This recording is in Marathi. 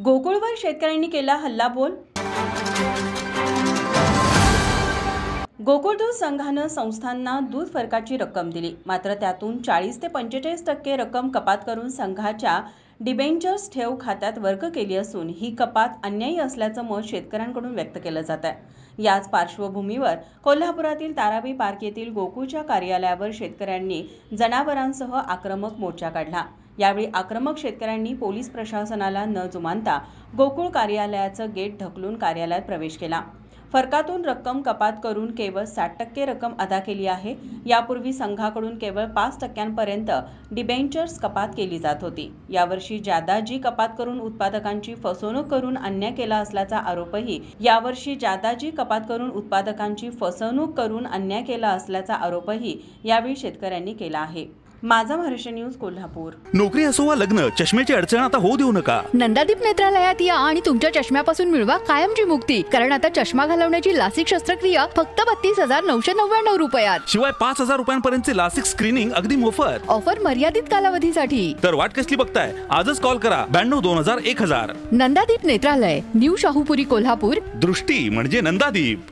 गोकुळवर शेतकऱ्यांनी केला हल्लाबोल। गोकुळ दूध संघानं संस्थांना दूध फरकाची रक्कम दिली, मात्र त्यातून 40 ते 45% रक्कम कपात करून संघाच्या डिबेंचर्स ठेव खात्यात वर्ग केली असून ही कपात अन्यायी असल्याचं मत शेतकऱ्यांकडून व्यक्त केलं जात आहे। याच पार्श्वभूमीवर कोल्हापुरातील ताराबाई पार्क येथील गोकुळच्या कार्यालयावर शेतकऱ्यांनी जनावरांसह आक्रमक मोर्चा काढला। यावेळी आक्रमक शेतकऱ्यांनी पोलीस प्रशासनाला न जुमानता गोकुळ कार्यालयाचं गेट ढकलून कार्यालयात प्रवेश केला। फरकातून रक्कम कपात करून केवळ 60% रक्कम अदा केली आहे। यापूर्वी संघाकडून केवळ 5% डिबेंचर्स कपात केली जात होती। यावर्षी जादाची कपात करून उत्पादकांची फसवणूक करून अन्याय केला असल्याचा आरोपही यावेळी शेतकऱ्यांनी केला आहे। माझा महाराष्ट्र न्यूज कोल्हापूर। नोकरी असो वा लग्न, चष्म्याची अडचण आता होऊ देऊ नका। नंदादीप नेत्रालयात या आणि तुमच्या चष्म्यापासून मिळवा कायमची मुक्ती, कारण आता चष्मा घालवण्याची लासिक शस्त्रक्रिया फक्त 32,999 रुपयात, शिवाय 5,000 रुपयांपर्यंतचे लासिक स्क्रीनिंग अगदी मोफत। ऑफर मर्यादित कालावधीसाठी। तर वाट कसली बघताय, आजच कॉल करा 92 2000 1000। नंदादीप नेत्रालय, न्यू शाहूपुरी कोल्हापूर। दृष्टी म्हणजे नंदादीप।